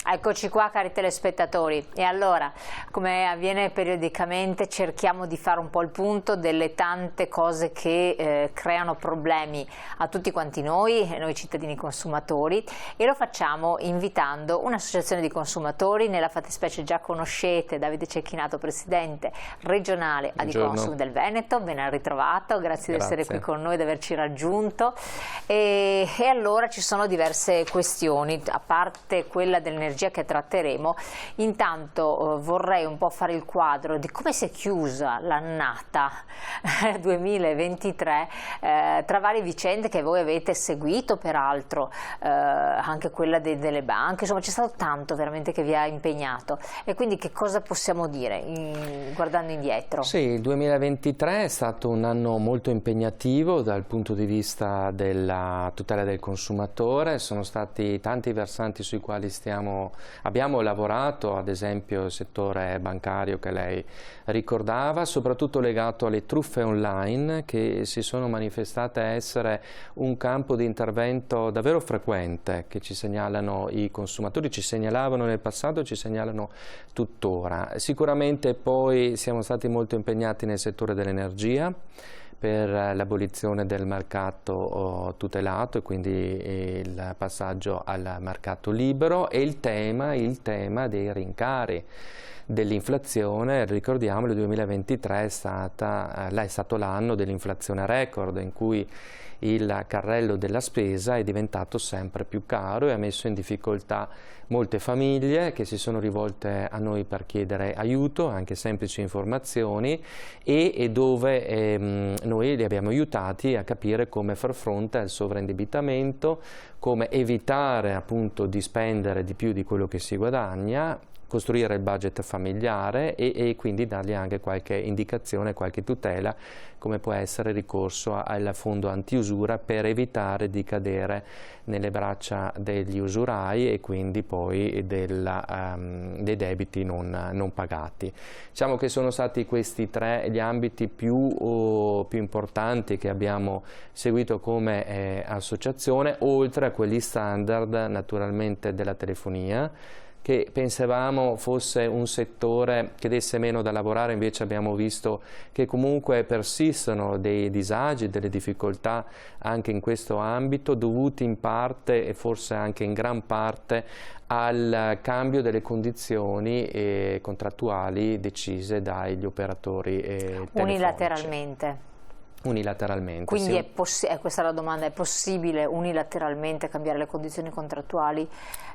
Eccoci qua, cari telespettatori, e allora, come avviene periodicamente, cerchiamo di fare un po' il punto delle tante cose che creano problemi a tutti quanti noi cittadini consumatori, e lo facciamo invitando un'associazione di consumatori. Nella fattispecie già conoscete Davide Cecchinato, presidente regionale Adiconsum del Veneto. Ben ritrovato, grazie di essere qui con noi, di averci raggiunto. E allora ci sono diverse questioni, a parte quella dell'energia che tratteremo. Intanto vorrei un po' fare il quadro di come si è chiusa l'annata 2023 tra varie vicende che voi avete seguito, peraltro anche quella delle banche, insomma c'è stato tanto veramente che vi ha impegnato. E quindi che cosa possiamo dire guardando indietro? Sì, il 2023 è stato un anno molto impegnativo dal punto di vista della tutela del consumatore. Sono stati tanti versanti sui quali abbiamo lavorato, ad esempio il settore bancario che lei ricordava, soprattutto legato alle truffe online, che si sono manifestate essere un campo di intervento davvero frequente, che ci segnalano i consumatori, ci segnalavano nel passato e ci segnalano tuttora. Sicuramente poi siamo stati molto impegnati nel settore dell'energia per l'abolizione del mercato tutelato e quindi il passaggio al mercato libero, e il tema dei rincari dell'inflazione. Ricordiamo, il 2023 è stato l'anno dell'inflazione record, in cui il carrello della spesa è diventato sempre più caro e ha messo in difficoltà molte famiglie che si sono rivolte a noi per chiedere aiuto, anche semplici informazioni, e dove noi li abbiamo aiutati a capire come far fronte al sovraindebitamento, come evitare appunto di spendere di più di quello che si guadagna, costruire il budget familiare e quindi dargli anche qualche indicazione, qualche tutela, come può essere il ricorso al fondo antiusura per evitare di cadere nelle braccia degli usurai e quindi poi dei debiti non pagati. Diciamo che sono stati questi tre gli ambiti più importanti che abbiamo seguito come associazione, oltre a quelli standard naturalmente della telefonia, che pensavamo fosse un settore che desse meno da lavorare. Invece abbiamo visto che comunque persistono dei disagi, delle difficoltà anche in questo ambito, dovuti in parte e forse anche in gran parte al cambio delle condizioni contrattuali decise dagli operatori telefonici. Unilateralmente. Quindi sì. Questa è la domanda: è possibile unilateralmente cambiare le condizioni contrattuali?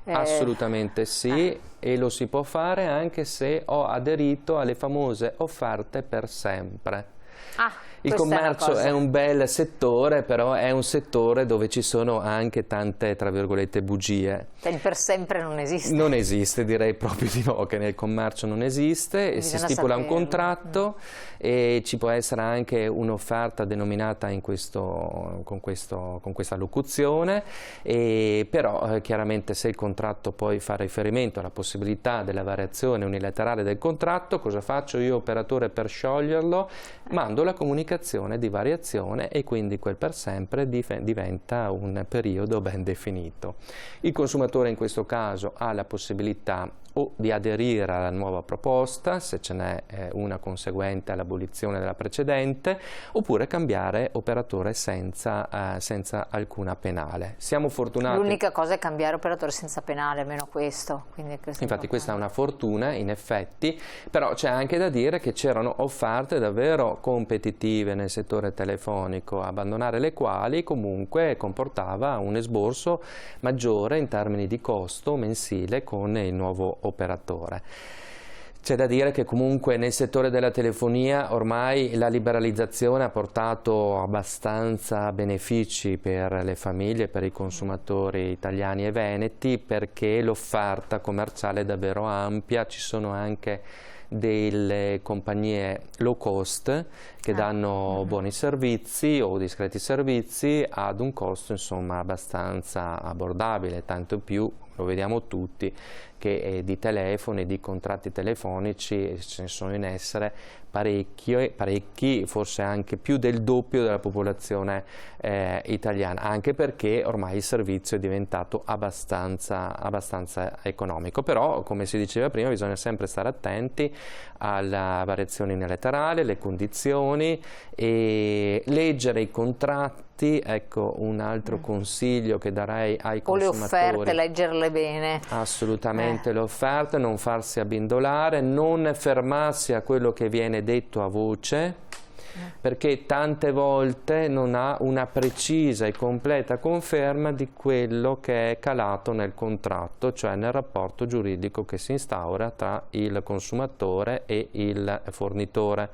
Assolutamente sì, e lo si può fare anche se ho aderito alle famose offerte per sempre. Il commercio è un bel settore, però è un settore dove ci sono anche tante, tra virgolette, bugie. Il per sempre non esiste? Non esiste, direi proprio di no, che nel commercio non esiste. E si stipula un contratto e ci può essere anche un'offerta denominata con questa locuzione, però chiaramente se il contratto poi fa riferimento alla possibilità della variazione unilaterale del contratto, cosa faccio io operatore per scioglierlo? Mando la comunicazione di variazione e quindi quel per sempre diventa un periodo ben definito. Il consumatore in questo caso ha la possibilità o di aderire alla nuova proposta, se ce n'è una conseguente all'abolizione della precedente, oppure cambiare operatore senza alcuna penale. Siamo fortunati. L'unica cosa è cambiare operatore senza penale, almeno questo. Infatti questa è una fortuna, in effetti, però c'è anche da dire che c'erano offerte davvero competitive nel settore telefonico, abbandonare le quali comunque comportava un esborso maggiore in termini di costo mensile con il nuovo operatore. C'è da dire che comunque nel settore della telefonia ormai la liberalizzazione ha portato abbastanza benefici per le famiglie, per i consumatori italiani e veneti, perché l'offerta commerciale è davvero ampia. Ci sono anche delle compagnie low cost che danno buoni servizi o discreti servizi ad un costo insomma abbastanza abbordabile, tanto più lo vediamo tutti che di telefoni, di contratti telefonici ce ne sono in essere parecchi, forse anche più del doppio della popolazione italiana, anche perché ormai il servizio è diventato abbastanza economico. Però, come si diceva prima, bisogna sempre stare attenti alle variazioni nelle tariffe, le condizioni, e leggere i contratti. Ecco un altro consiglio che darei ai consumatori. O le offerte, leggerle bene. Assolutamente, le offerte, non farsi abbindolare, non fermarsi a quello che viene detto a voce, perché tante volte non ha una precisa e completa conferma di quello che è calato nel contratto, cioè nel rapporto giuridico che si instaura tra il consumatore e il fornitore.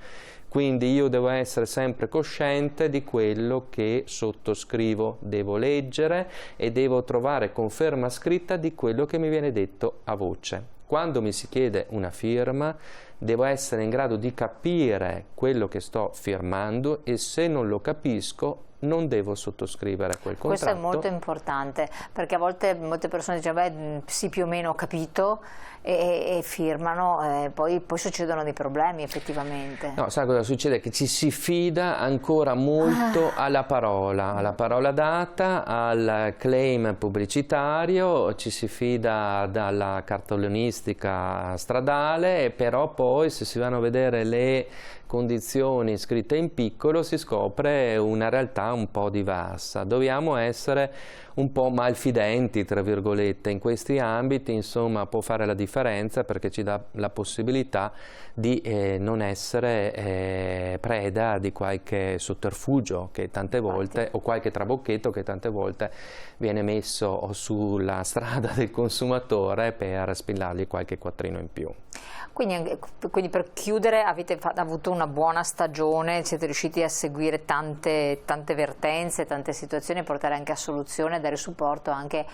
Quindi io devo essere sempre cosciente di quello che sottoscrivo, devo leggere e devo trovare conferma scritta di quello che mi viene detto a voce. Quando mi si chiede una firma, devo essere in grado di capire quello che sto firmando, e se non lo capisco non devo sottoscrivere quel contratto. Questo è molto importante, perché a volte molte persone dicono beh, sì, più o meno ho capito, e firmano, poi succedono dei problemi effettivamente. No, sai cosa succede? Che ci si fida ancora molto alla parola data, al claim pubblicitario, ci si fida dalla cartellonistica stradale, però poi se si vanno a vedere le condizioni scritte in piccolo si scopre una realtà un po' diversa. Dobbiamo essere un po' malfidenti, tra virgolette, in questi ambiti, insomma può fare la differenza, perché ci dà la possibilità di non essere preda di qualche sotterfugio che tante volte, o qualche trabocchetto che tante volte viene messo sulla strada del consumatore per spillargli qualche quattrino in più. Quindi per chiudere, avete avuto una buona stagione, siete riusciti a seguire tante vertenze, tante situazioni, e portare anche a soluzione, dare supporto anche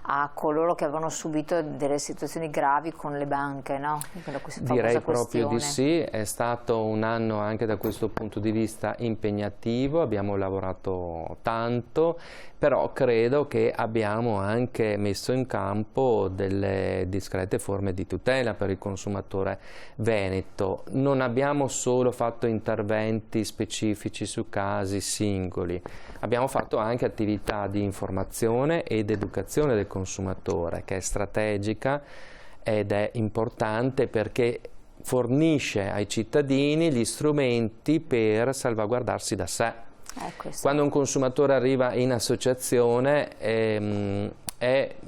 a coloro che avevano subito delle situazioni gravi con le banche, no? Direi proprio di sì, è stato un anno anche da questo punto di vista impegnativo, abbiamo lavorato tanto, però credo che abbiamo anche messo in campo delle discrete forme di tutela per il consumatore veneto. Non abbiamo solo fatto interventi specifici su casi singoli, abbiamo fatto anche attività di informazione ed educazione del consumatore, che è strategica ed è importante, perché fornisce ai cittadini gli strumenti per salvaguardarsi da sé. Quando un consumatore arriva in associazione è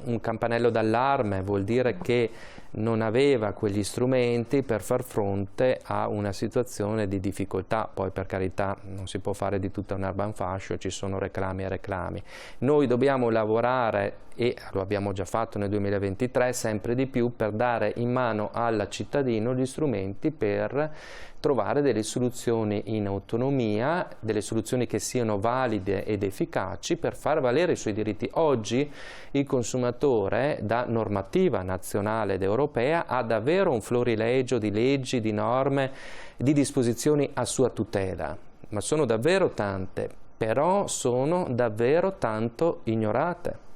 un campanello d'allarme, vuol dire che non aveva quegli strumenti per far fronte a una situazione di difficoltà. Poi, per carità, non si può fare di tutta un'erba un fascio, ci sono reclami e reclami. Noi dobbiamo lavorare, e lo abbiamo già fatto nel 2023, sempre di più, per dare in mano al cittadino gli strumenti per trovare delle soluzioni in autonomia, delle soluzioni che siano valide ed efficaci per far valere i suoi diritti. Oggi il consumatore, da normativa nazionale ed europea, ha davvero un florilegio di leggi, di norme, di disposizioni a sua tutela, ma sono davvero tante, però sono davvero tanto ignorate.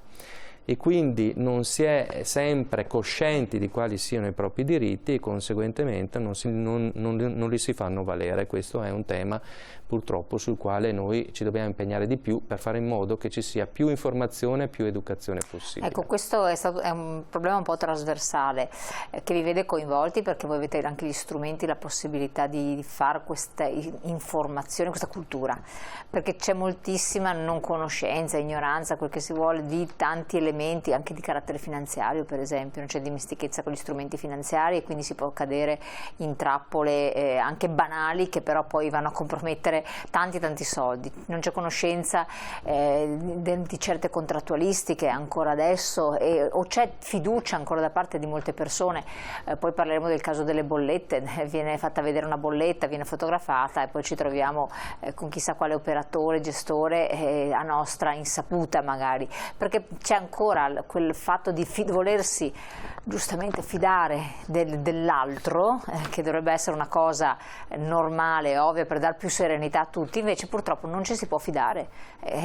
E quindi non si è sempre coscienti di quali siano i propri diritti, e conseguentemente non li si fanno valere. Questo è un tema purtroppo sul quale noi ci dobbiamo impegnare di più, per fare in modo che ci sia più informazione e più educazione possibile. Ecco, questo è un problema un po' trasversale, che vi vede coinvolti, perché voi avete anche gli strumenti, la possibilità di fare questa informazione, questa cultura, perché c'è moltissima non conoscenza, ignoranza, quel che si vuole, di tanti elementi anche di carattere finanziario, per esempio, non c'è dimestichezza con gli strumenti finanziari, e quindi si può cadere in trappole anche banali, che però poi vanno a compromettere tanti soldi. Non c'è conoscenza di certe contrattualistiche ancora adesso, o c'è fiducia ancora da parte di molte persone. Poi parleremo del caso delle bollette, viene fatta vedere una bolletta, viene fotografata, e poi ci troviamo con chissà quale operatore, gestore, a nostra insaputa magari, perché c'è ancora ancora quel fatto di volersi giustamente fidare dell'altro, che dovrebbe essere una cosa normale, ovvia, per dar più serenità a tutti, invece purtroppo non ci si può fidare.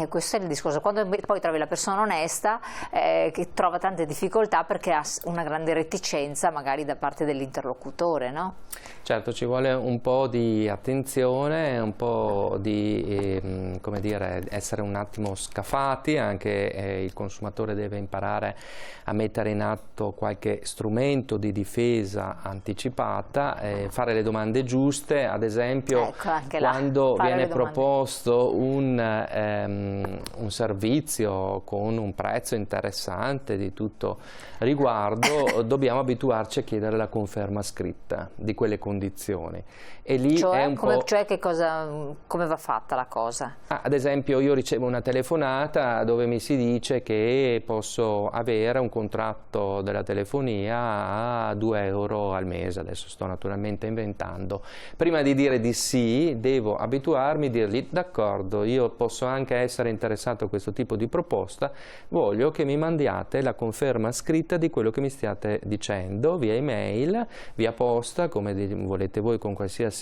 Questo è il discorso. Quando poi trovi la persona onesta, che trova tante difficoltà perché ha una grande reticenza magari da parte dell'interlocutore, no? Certo, ci vuole un po' di attenzione, un po' di come dire, essere un attimo scafati, anche il consumatore deve imparare a mettere in atto qualche strumento di difesa anticipata, fare le domande giuste, ad esempio quando viene proposto un servizio con un prezzo interessante di tutto riguardo, dobbiamo abituarci a chiedere la conferma scritta di quelle condizioni. E lì cioè, è un po'... come va fatta la cosa? Ad esempio io ricevo una telefonata dove mi si dice che posso avere un contratto della telefonia a 2 euro al mese, adesso sto naturalmente inventando. Prima di dire di sì devo abituarmi a dirgli d'accordo, io posso anche essere interessato a questo tipo di proposta, voglio che mi mandiate la conferma scritta di quello che mi stiate dicendo via email, via posta, come volete voi, con qualsiasi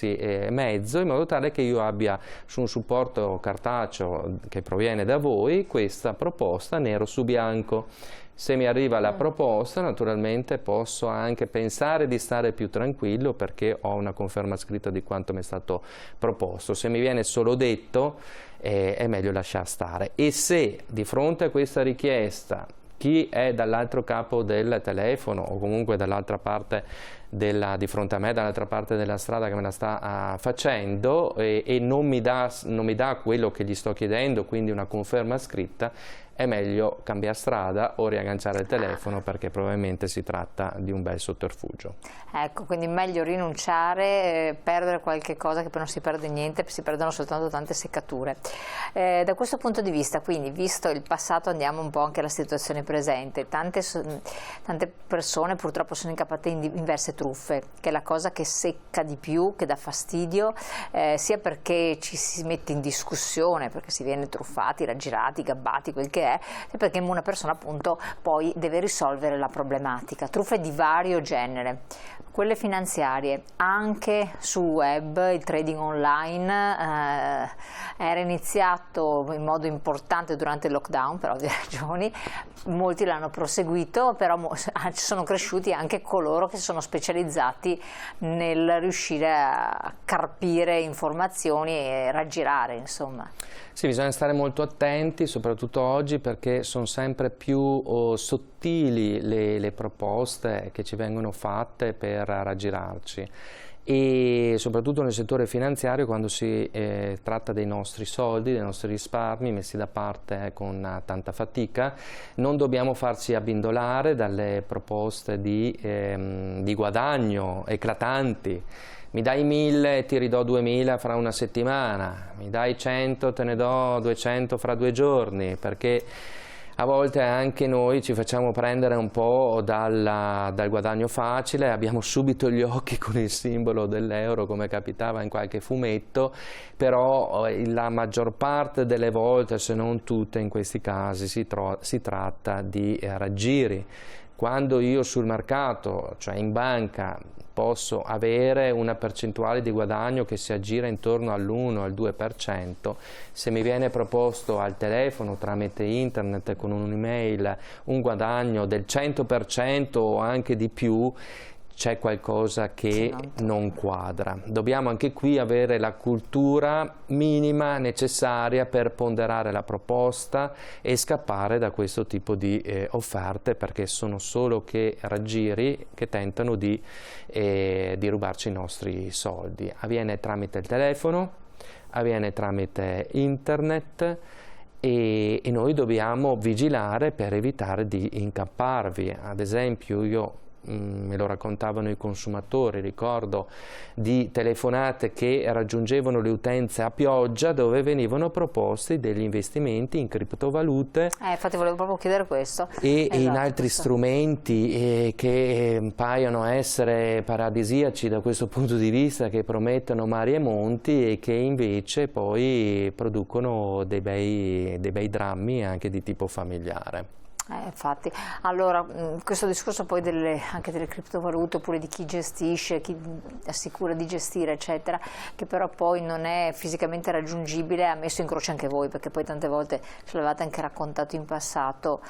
mezzo, in modo tale che io abbia su un supporto cartaceo che proviene da voi questa proposta nero su bianco. Se mi arriva la proposta, naturalmente posso anche pensare di stare più tranquillo perché ho una conferma scritta di quanto mi è stato proposto. Se mi viene solo detto, è meglio lasciar stare. E se di fronte a questa richiesta chi è dall'altro capo del telefono o comunque dall'altra parte di fronte a me, dall'altra parte della strada che me la sta facendo e non mi dà quello che gli sto chiedendo, quindi una conferma scritta, è meglio cambiare strada o riagganciare il telefono perché probabilmente si tratta di un bel sotterfugio. Ecco, quindi meglio rinunciare, perdere qualche cosa che poi non si perde niente, si perdono soltanto tante seccature. Da questo punto di vista, quindi, visto il passato, andiamo un po' anche alla situazione presente. Tante persone purtroppo sono incappate in diverse truffe, che è la cosa che secca di più, che dà fastidio, sia perché ci si mette in discussione, perché si viene truffati, raggirati, gabbati, quel che è, perché una persona appunto poi deve risolvere la problematica. Truffe di vario genere, quelle finanziarie, anche sul web, il trading online era iniziato in modo importante durante il lockdown per ovvie ragioni, molti l'hanno proseguito, però sono cresciuti anche coloro che sono specializzati nel riuscire a carpire informazioni e raggirare, insomma. Sì, bisogna stare molto attenti, soprattutto oggi, perché sono sempre più sottili le proposte che ci vengono fatte per raggirarci. E soprattutto nel settore finanziario, quando si tratta dei nostri soldi, dei nostri risparmi messi da parte con tanta fatica, non dobbiamo farci abbindolare dalle proposte di guadagno eclatanti. Mi dai 1000 e ti ridò 2000 fra una settimana, mi dai 100 te ne do 200 fra 2 giorni, perché a volte anche noi ci facciamo prendere un po' dal guadagno facile, abbiamo subito gli occhi con il simbolo dell'euro come capitava in qualche fumetto, però la maggior parte delle volte, se non tutte, in questi casi si tratta di raggiri. Quando io sul mercato, cioè in banca, posso avere una percentuale di guadagno che si aggira intorno all'1 al 2%, se mi viene proposto al telefono tramite internet con un'email un guadagno del 100% o anche di più, c'è qualcosa che non quadra. Dobbiamo anche qui avere la cultura minima necessaria per ponderare la proposta e scappare da questo tipo di offerte, perché sono solo che raggiri che tentano di rubarci i nostri soldi. Avviene tramite il telefono, avviene tramite internet, e noi dobbiamo vigilare per evitare di incapparvi. Ad esempio, io me lo raccontavano i consumatori, ricordo di telefonate che raggiungevano le utenze a pioggia dove venivano proposti degli investimenti in criptovalute. Infatti volevo proprio chiedere questo. E in altri strumenti che paiono essere paradisiaci da questo punto di vista, che promettono mari e monti e che invece poi producono dei bei drammi anche di tipo familiare. Infatti, allora questo discorso poi anche delle criptovalute oppure di chi gestisce, chi assicura di gestire eccetera, che però poi non è fisicamente raggiungibile, ha messo in croce anche voi, perché poi tante volte ce l'avete anche raccontato in passato,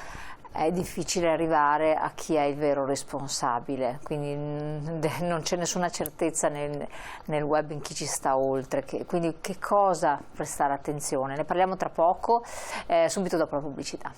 è difficile arrivare a chi è il vero responsabile, quindi non c'è nessuna certezza nel web in chi ci sta oltre, quindi che cosa prestare attenzione? Ne parliamo tra poco, subito dopo la pubblicità.